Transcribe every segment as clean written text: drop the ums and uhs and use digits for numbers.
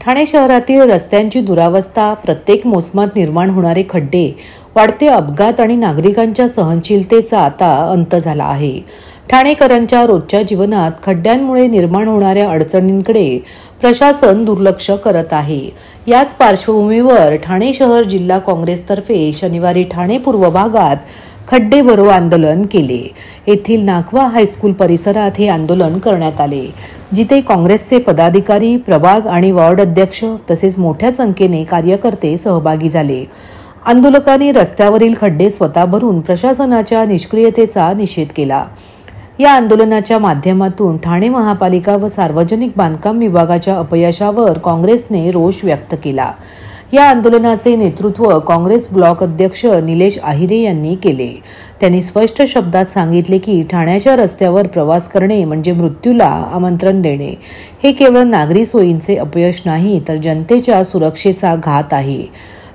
ठाणे शहरातील रस्त्यांची दुरावस्था, प्रत्येक मोसमात निर्माण होणारे खड्डे, वाढते अपघात आणि नागरिकांच्या सहनशीलतेचा आता अंत झाला आहे. ठाणेकरांच्या रोजच्या जीवनात खड्ड्यांमुळे निर्माण होणाऱ्या अडचणींकडे प्रशासन दुर्लक्ष करत आहे. याच पार्श्वभूमीवर ठाणे शहर जिल्हा काँग्रेसतर्फे शनिवारी ठाणे पूर्व भागात खड्डे भरो आंदोलन केले. येथील नाखवा हायस्कूल परिसरात हे आंदोलन करण्यात आले, जिथे काँग्रेसचे पदाधिकारी, प्रभाग आणि वॉर्ड अध्यक्ष तसेच मोठ्या संख्येने कार्यकर्ते सहभागी झाले. आंदोलकांनी रस्त्यावरील खड्डे स्वतः भरून प्रशासनाच्या निष्क्रियतेचा निषेध केला. या आंदोलनाच्या माध्यमातून ठाणे महापालिका व सार्वजनिक बांधकाम विभागाच्या अपयशावर काँग्रेसने रोष व्यक्त केला. या आंदोलनाचे नेतृत्व काँग्रेस ब्लॉक अध्यक्ष निलेश आहिरे यांनी केले. त्यांनी स्पष्ट शब्दात सांगितले की ठाण्याच्या रस्त्यावर प्रवास करणे म्हणजे मृत्यूला आमंत्रण देणे. हे केवळ नागरी सोयींचे अपयश नाही, तर जनतेच्या सुरक्षेचा घात आहे.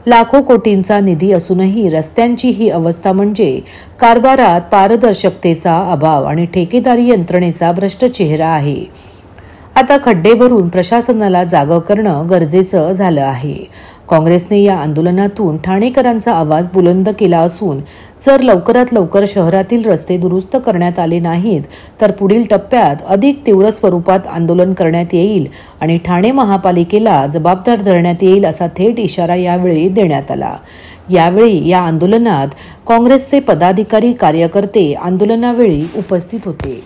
लाखो कोटींचा निधी असूनही रस्त्यांची ही अवस्था म्हणजे कारभारात पारदर्शकतेचा अभाव आणि ठेकेदारी यंत्रणेचा भ्रष्ट चेहरा आहे. आता खड्डे भरून प्रशासनाला जागं करणं गरजेचं झालं आहे. काँग्रेसने या आंदोलनातून ठाणेकरांचा आवाज बुलंद केला असून जर लवकरात लवकर शहरातील रस्ते दुरुस्त करण्यात आले नाहीत तर पुढील टप्प्यात अधिक तीव्र स्वरूपात आंदोलन करण्यात येईल आणि ठाणे महापालिकेला जबाबदार धरण्यात येईल असा थेट इशारा यावेळी देण्यात आला. यावेळी या आंदोलनात काँग्रेसचे पदाधिकारी, कार्यकर्ते आंदोलनावेळी उपस्थित होते.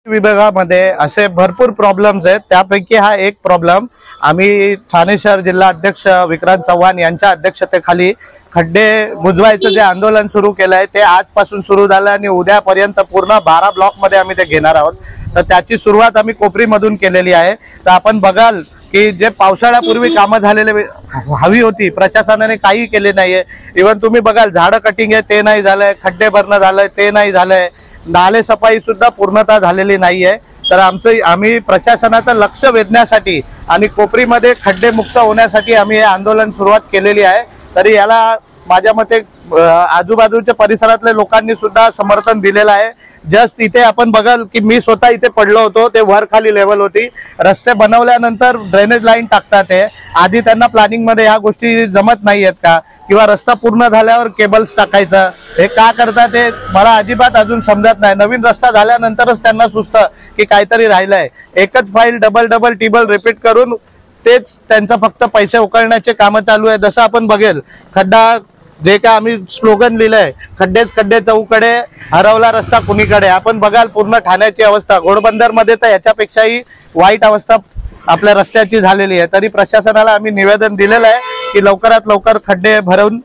विभागामध्ये असे भरपूर प्रॉब्लेम्स आहेत. त्यापैकी हा एक प्रॉब्लेम आम्ही ठाणे शहर जिल्हा अध्यक्ष विक्रांत चव्हाण यांच्या अध्यक्षतेखाली खड्डे बुजवायचं जे आंदोलन सुरू केलं आहे ते आजपासून सुरू झालं आणि उद्यापर्यंत पूर्ण 12 ब्लॉकमध्ये आम्ही ते घेणार आहोत. तर त्याची सुरुवात आम्ही कोपरीमधून केलेली आहे. तर आपण बघाल की जे पावसाळ्यापूर्वी कामं झालेले हवी होती, प्रशासनाने काही केले नाहीये. इव्हन तुम्ही बघाल झाडं कटिंग आहे ते नाही झालंय, खड्डे भरणं झालंय ते नाही झालंय, नाले सफाई सुद्धा पूर्णतः झालेली नाहीये. तर आम्ही प्रशासनाचं लक्ष वेधण्यासाठी आणि कोपरीमध्ये खड्डे मुक्त होण्यासाठी आम्ही हे आंदोलन सुरुवात केलेली आहे. तरी याला माझ्या मते आजूबाजूच्या परिसरातल्या लोकांनी सुद्धा समर्थन दिलेलं आहे. जस्ट इथे आपण बघाल की मी स्वतः इथे पडलो होतो. ते वर खाली लेवल होती. रस्ते बनवल्यानंतर ड्रेनेज लाईन टाकतात ते आधी त्यांना प्लॅनिंग मध्ये ह्या गोष्टी जमत नाहीयेत का, किंवा रस्ता पूर्ण झाल्यावर केबल्स टाकायचं हे का करतात ते मला अजिबात अजून समजत नाही. नवीन रस्ता झाल्यानंतरच त्यांना सुचतं की काहीतरी राहिलंय. एकच फाईल डबल टिबल रिपीट करून तेच त्यांचं फक्त पैसे उकळण्याचे कामं चालू आहे. जसं आपण बघेल खड्डा जे काय आम्ही स्लोगन लिहिलंय, खड्डेच खड्डे चौकडे, हरवला रस्ता कुणीकडे. आपण बघाल पूर्ण ठाण्याची अवस्था, घोडबंदर मध्ये तर याच्यापेक्षाही वाईट अवस्था आपल्या रस्त्याची झालेली आहे. तरी प्रशासनाला आम्ही निवेदन दिलेलं आहे की लवकरात लवकर खड्डे भरून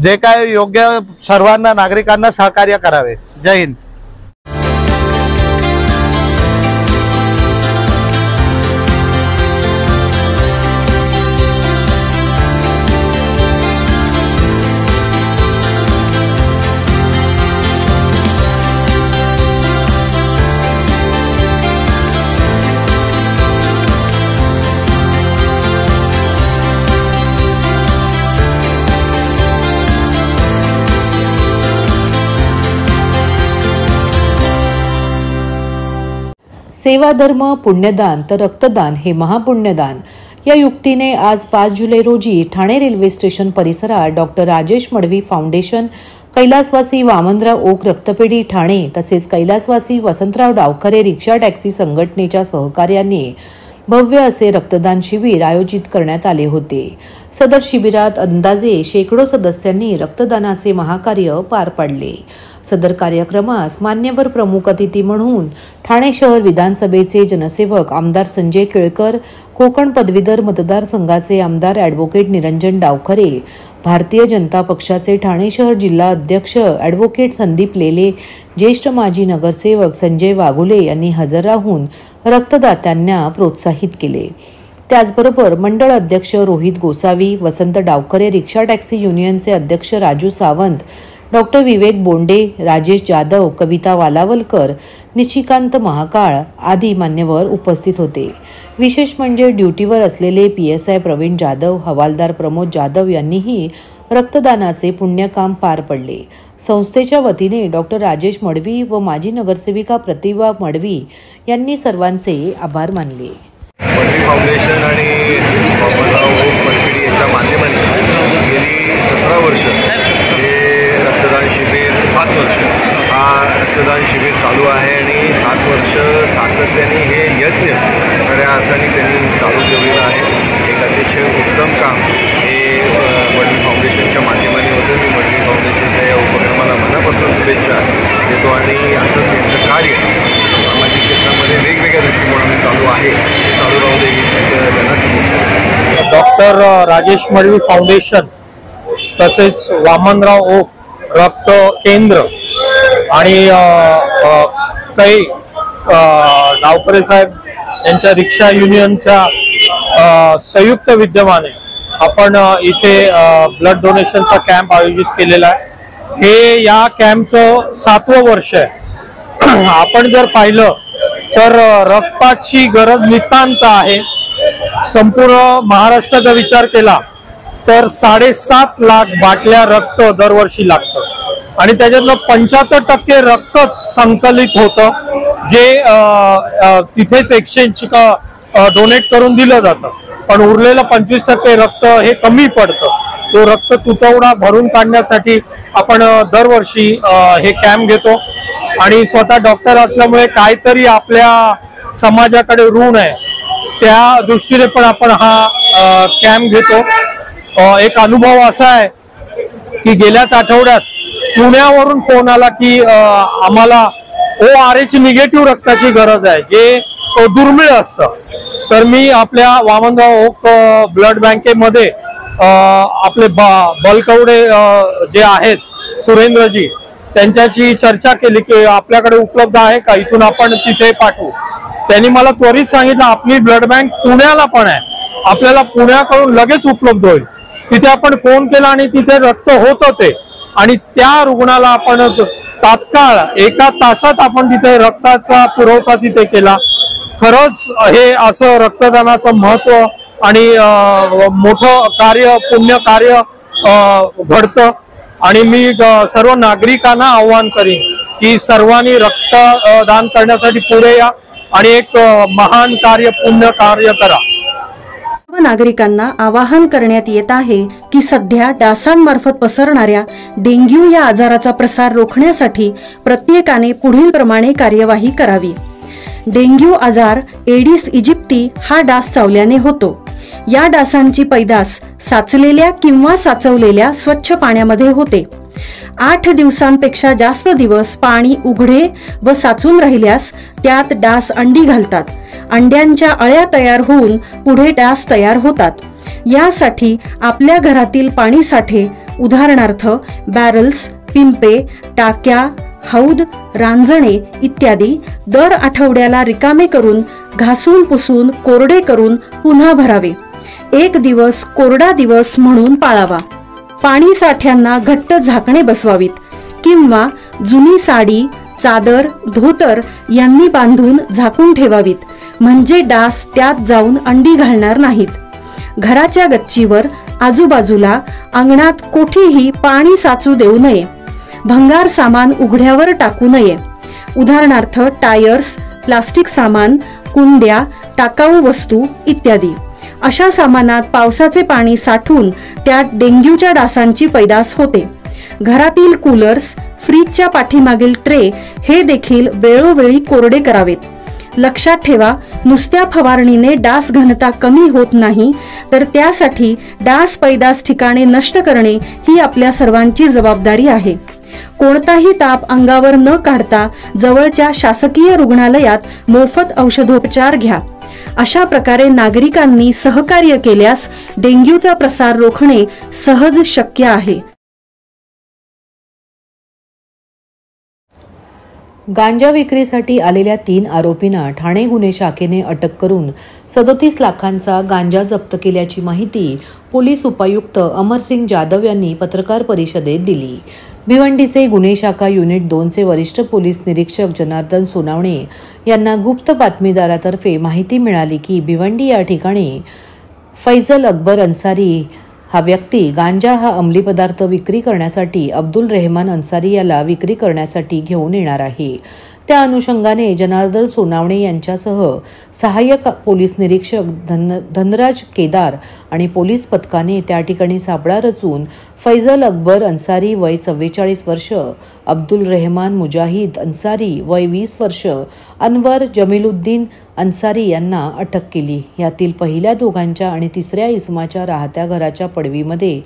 जे काय योग्य सर्वांना नागरिकांना सहकार्य करावे. जय हिंद. सेवा धर्म पुण्यदान तर रक्तदान हे महापुण्यदान या युक्तीने आज 5 जुलै रोजी ठाणे रेल्वे स्टेशन परिसरात डॉक्टर राजेश मडवी फाउंडेशन, कैलासवासी वामनराव ओक रक्तपेढी ठाणे तसेच कैलासवासी वसंतराव डावखरे रिक्षा टॅक्सी संघटनेच्या सहकार्याने भव्य असे रक्तदान शिबिर आयोजित करण्यात आले होते. सदर शिबिरात अंदाजे शेकडो सदस्यांनी रक्तदानाचे महाकार्य पार पाडले. सदर कार्यक्रमास मान्यवर प्रमुख अतिथी म्हणून ठाणे शहर विधानसभेचे जनसेवक आमदार संजय केळकर, कोकण पदवीधर मतदारसंघाचे आमदार ॲडव्होकेट निरंजन डावखरे, भारतीय जनता पक्षाचे ठाणे शहर जिल्हा अध्यक्ष ॲडव्होकेट संदीप लेले, ज्येष्ठ माजी नगरसेवक संजय वाघुले यांनी हजर राहून रक्तदात्यांना प्रोत्साहित केले. त्याचबरोबर मंडळ अध्यक्ष रोहित गोसावी, वसंत डावखरे रिक्षा टॅक्सी युनियनचे अध्यक्ष राजू सावंत, डॉक्टर विवेक बोंडे, राजेश जाधव, कविता वालावलकर, निशिकांत महाकाळ आदी मान्यवर उपस्थित होते. विशेष म्हणजे ड्युटीवर असलेले PSI प्रवीण जाधव, हवालदार प्रमोद जाधव यांनीही रक्तदानाचे पुण्यकाम पार पडले. संस्थेच्या वतीने डॉक्टर राजेश मडवी व माजी नगरसेविका प्रतिभा मडवी यांनी सर्वांचे आभार मानले. फाउंडेशन आणि पनपिढी यांच्या माध्यमाने गेली 17 वर्ष हे रक्तदान शिबिर 7 वर्ष हा रक्तदान शिबिर चालू आहे आणि 7 वर्ष सातत्याने हे यज्ञ खऱ्या अर्थाने त्यांनी चालू ठेवलेलं आहे. एक अतिशय उत्तम काम हे वडील फाउंडेशनच्या माध्यमाने होतं. मी वडील फाउंडेशनच्या या उपक्रमाला मनापासून शुभेच्छा देतो आणि असंच यांचं कार्य सामाजिक क्षेत्रामध्ये वेगवेगळ्या दृष्टिकोनातून चालू आहे ते चालू राहू दे ही त्यांना. डॉक्टर राजेश मडवी फाउंडेशन तसेच वामनराव ओक रक्त केंद्र आणि काही गावकरी साहेब यांच्या रिक्षा युनियनच्या संयुक्त विद्यमाने आपण इथे ब्लड डोनेशनचा कॅम्प आयोजित केलेला आहे. हे या कॅम्पचं 7वं वर्ष आहे. आपण जर पाहिलं तर रक्ताची गरज नितांत आहे. संपूर्ण महाराष्ट्राचा विचार केला तर 7.5 लाख बाटल्या रक्त दरवर्षी लागतं आणि त्याच्यातलं 75% रक्तच संकलित होतं जे तिथेच एक्सचेंज डोनेट करून दिलं जातं. पण उरलेलं 25% रक्त हे कमी पडतं. तो रक्त तुटवडा भरून काढण्यासाठी आपण दरवर्षी हे कॅम्प घेतो आणि स्वतः डॉक्टर असल्यामुळे काहीतरी आपल्या समाजाकडे ऋण आहे त्या दृष्टीने पण आपण हा कॅम्प घेतो. एक अनुभव असा आहे की गेल्याच आठवड्यात पुण्यावरून फोन आला की आम्हाला ORH निगेटिव्ह रक्ताची गरज आहे जे दुर्मिळ असतं. तर मी आपल्या वामनराव ओक ब्लड बँकेमध्ये आपले बलकवडे जे आहेत सुरेंद्रजी त्यांच्याशी चर्चा केली की आपल्याकडे उपलब्ध आहे का, इथून आपण तिथे पाठवू. त्यांनी मला त्वरित सांगितलं आपली ब्लड बँक पुण्याला पण आहे, आपल्याला पुण्याकडून लगेच उपलब्ध होईल. तिथे आपण फोन केला आणि तिथे रक्त होतं ते आणि त्या रुग्णाला आपण तात्काळ 1 तासात आपण तिथे रक्ताचा पुरवठा तिथे केला. खरंच हे असं रक्तदानाचं महत्व आणि मोठं कार्य पुण्य कार्य घडतं आणि मी सर्व नागरिकांना आवाहन करीन की सर्वांनी रक्तदान करण्यासाठी पुढे या आणि एक महान कार्य पुण्य कार्य करा. सर्व नागरिकांना आवाहन करण्यात येत आहे की सध्या डासांमार्फत पसरणाऱ्या डेंग्यू या आजाराचा प्रसार रोखण्यासाठी प्रत्येकाने पुढील प्रमाणे कार्यवाही करावी. डेंग्यू आजार एडिस इजिप्ती हा डास चावल्याने होतो. या डासांची पैदास साचलेल्या किंवा साचवलेल्या स्वच्छ पाण्यामध्ये होते. 8 दिवसांपेक्षा जास्त दिवस पाणी उघडे व साचून राहिल्यास त्यात डास अंडी घालतात. अंड्यांच्या अळ्या तयार होऊन पुढे डास तयार होतात. यासाठी आपल्या घरातील पाणी साठे उदाहरणार्थ बॅरल्स, पिंपे, टाक्या, हौद, रांजणे इत्यादी दर आठवड्याला रिकामे करून घासून पुसून कोरडे करून पुन्हा भरावे. 1 दिवस कोरडा दिवस म्हणून पाळावा. पाणी साठ्यांना घट्ट झाकणे बसवावीत किंवा जुनी साडी, चादर, धोतर यांनी बांधून झाकून ठेवावीत म्हणजे डास त्यात जाऊन अंडी घालणार नाहीत. घराच्या गच्चीवर आजूबाजूला अंगणात कोठेही पाणी साचू देऊ नये. भंगार सामान उघड्यावर टाकू नये. उदाहरणार्थ टायर्स, प्लास्टिक सामान, कुंड्या, टाकाऊ वस्तू इत्यादी. अशा सामानात पावसाचे पाणी साठून त्यात डेंग्यूच्या डासांची पैदास होते. घरातील कूलर्स, फ्रीजच्या पाठीमागील ट्रे हे देखील वेळोवेळी कोरडे करावेत. लक्षात ठेवा, नुसत्या फवारणीने डास घनता कमी होत नाही तर त्यासाठी डास पैदास ठिकाणे नष्ट करणे ही आपल्या सर्वांची जबाबदारी आहे. कोणताही ताप अंगावर न काढता जवळच्या शासकीय रुग्णालयात मोफत औषधोपचार घ्या. अशा प्रकारे नागरिकांनी सहकार्य केल्यास डेंग्यूचा प्रसार रोखणे सहज शक्य आहे. गांजा विक्रीसाठी आलेल्या 3 आरोपींना ठाणे गुन्हे शाखेने अटक करून 37 लाखांचा गांजा जप्त केल्याची माहिती पोलीस उपायुक्त अमरसिंग जाधव यांनी पत्रकार परिषदेत दिली. भिवंडीचे गुन्हे शाखा युनिट 2चे वरिष्ठ पोलीस निरीक्षक जनार्दन सोनावणे यांना गुप्त बातमीदारातर्फे माहिती मिळाली की भिवंडी या ठिकाणी फैजल अकबर अन्सारी हा व्यक्ती गांजा हा अंमली पदार्थ विक्री करण्यासाठी अब्दुल रेहमान अन्सारी याला विक्री करण्यासाठी घेऊन येणार आहे. त्या अनुषंगाने जनार्दन सोनावणे यांच्यासह सहाय्यक पोलीस निरीक्षक धनराज केदार आणि पोलीस पथकाने त्या ठिकाणी सापळा रचून फैजल अकबर अन्सारी वय 44 वर्ष, अब्दुल रहमान मुजाहिद अन्सारी वय 20 वर्ष, अनवर जमीलुद्दीन अन्सारी यांना अटक केली। यातील पहिल्या दोघांच्या आणि तिसऱ्या इसमाच्या राहत्या घराच्या पडवीमध्ये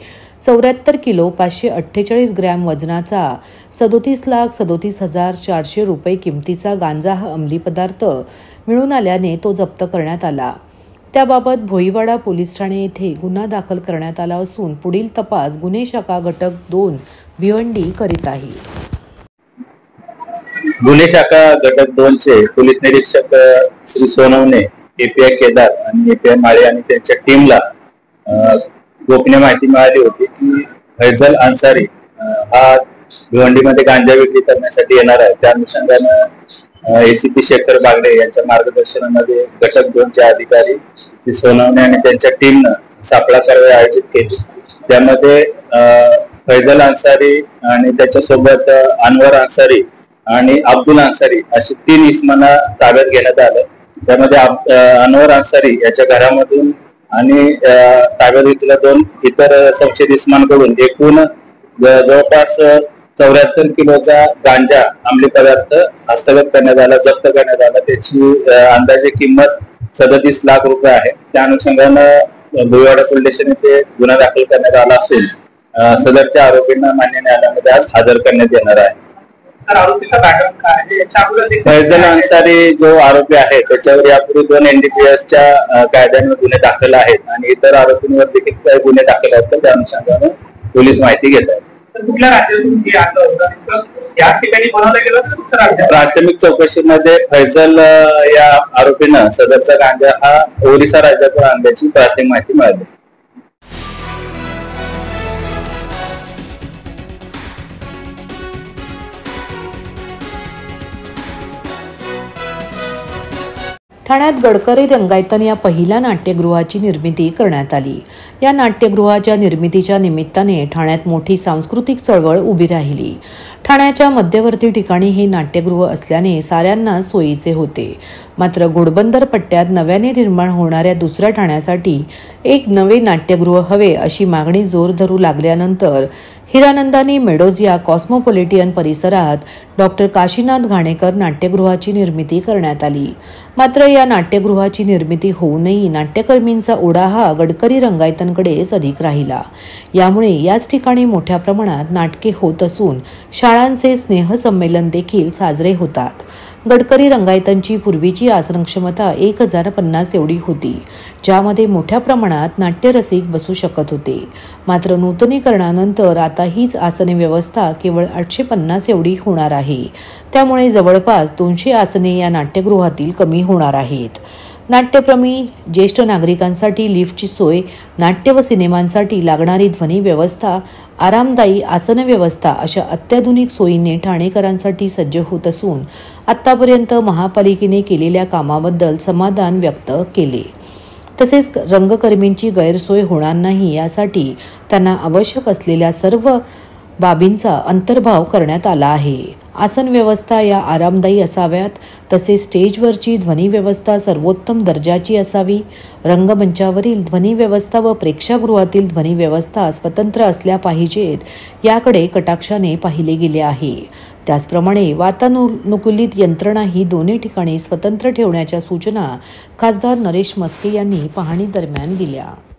74 किलो 548 ग्रॅम वजनाचा 37,37,400 रुपये किमतीचा गांजा हा अंमली पदार्थ मिळून आल्याने तो जप्त करण्यात आला। त्याबाबत भोईवाडा पोलीस ठाणे येथे गुन्हा दाखल करण्यात आला असून पुढील तपास गुन्हे शाखा घटक 2 भिवंडी करीत आहे। गुन्हे शाखा घटक 2 चे पोलीस निरीक्षक श्री सोनवणे, एपीआय केदार आणि एपीआय माळे आणि त्यांच्या टीमला गोपनीय माहिती मिळाली होती की फैजल अन्सारी हा भिवंडीमध्ये गांजा विक्री करण्यासाठी येणार आहे। त्या अनुषंगाने एसीपी शेखर बागडे यांच्या मार्गदर्शनामध्ये घटक 2 चे अधिकारी श्री सोनवणे आणि त्यांच्या टीमनं सापळा कारवाई आयोजित केली। त्यामध्ये फैजल अन्सारी आणि त्याच्यासोबत अनवर अन्सारी आणि अब्दुल अन्सारी अशी 3 इसमांना ताब्यात घेण्यात आलं। त्यामध्ये अनवर अन्सारी याच्या घरामधून आणि ताब्यात घेतलेल्या 2 इतर संशयित इसमांकडून एकूण जवळपास 74 किलोचा गांजा अंमली पदार्थ हस्तगत करण्यात आला, जप्त करण्यात आला। त्याची अंदाजे किंमत 37 लाख रुपये आहे। त्या अनुषंगाने भोईवाडा पोलीस स्टेशन येथे गुन्हा दाखल करण्यात आला असून सदरच्या आरोपींना मान्य न्यायालयामध्ये आज हजर करण्यात येणार आहे। फैजल अन्सारी जो आरोपी आहे त्याच्यावर यापूर्वी 2 NDPSच्या कायद्याने गुन्हे दाखल आहेत आणि इतर आरोपींवर देखील काही गुन्हे दाखल आहेत। त्या अनुषंगाने पोलीस माहिती घेत आहेत। कुठल्या राज्यातून प्राथमिक चौकशीमध्ये फैजल या आरोपीनं सदरचा गांजा हा ओरिसा राज्यातून आणल्याची प्राथमिक माहिती मिळाली। ठाण्यात गडकरी रंगायतन या पहिल्या नाट्यगृहाची निर्मिती करण्यात आली। या नाट्यगृहाच्या निर्मितीच्या निमित्ताने ठाण्यात मोठी सांस्कृतिक चळवळ उभी राहिली। ठाण्याच्या मध्यवर्ती ठिकाणी हे नाट्यगृह असल्याने साऱ्यांना सोयीचे होते। मात्र घोडबंदर पट्ट्यात नव्याने निर्माण होणाऱ्या दुसऱ्या ठाण्यासाठी एक नवे नाट्यगृह हवे अशी मागणी जोर धरू लागल्यानंतर हिरानंदानी मेडोज या कॉस्मोपॉलिटियन परिसरात डॉक्टर काशीनाथ घाणेकर नाट्यगृहाची निर्मिती करण्यात आली। मात्र या नाट्यगृहाची निर्मिती होऊनही नाट्यकर्मींचा ओढा हा गडकरी रंगायतनकडेच अधिक राहिला। यामुळे याच ठिकाणी मोठ्या प्रमाणात नाटके होत असून शाळांचे स्नेहसंमेलन देखील साजरे होतात। गडकरी रंगायतनची पूर्वीची आसन क्षमता 1050 एवढी होती, ज्यामध्ये मोठ्या प्रमाणात नाट्यरसिक बसू शकत होते। मात्र नूतनीकरणानंतर आता हीच आसने व्यवस्था केवळ 850 एवढी होणार आहे। त्यामुळे जवळपास 200 आसने या नाट्यगृहातील कमी होणार आहेत। नाट्यप्रेमी ज्येष्ठ नागरिकांसाठी लिफ्टची सोय, नाट्य व सिनेमांसाठी लागणारी ध्वनी व्यवस्था, आरामदायी आसन व्यवस्था अशा अत्याधुनिक सोयीने ठाणेकरांसाठी सज्ज होत असून आतापर्यंत महापालिकेने केलेल्या कामाबद्दल समाधान व्यक्त केले। तसेच रंगकर्मींची गैरसोय होणार नाही यासाठी त्यांना आवश्यक असलेल्या सर्व बाबींचा अंतर्भाव करण्यात आला आहे। आसन व्यवस्था या आरामदायी असाव्यात, तसेच स्टेजवरची ध्वनी व्यवस्था सर्वोत्तम दर्जाची असावी। रंगमंचावरील ध्वनी व्यवस्था व प्रेक्षागृहातील ध्वनी व्यवस्था स्वतंत्र असल्या पाहिजेत याकडे कटाक्षाने पाहिले गेले आहे। त्याचप्रमाणे वातानुकूलित यंत्रणा ही दोन्ही ठिकाणी स्वतंत्र ठेवण्याच्या सूचना खासदार नरेश मस्के यांनी पाहणी दरम्यान दिल्या।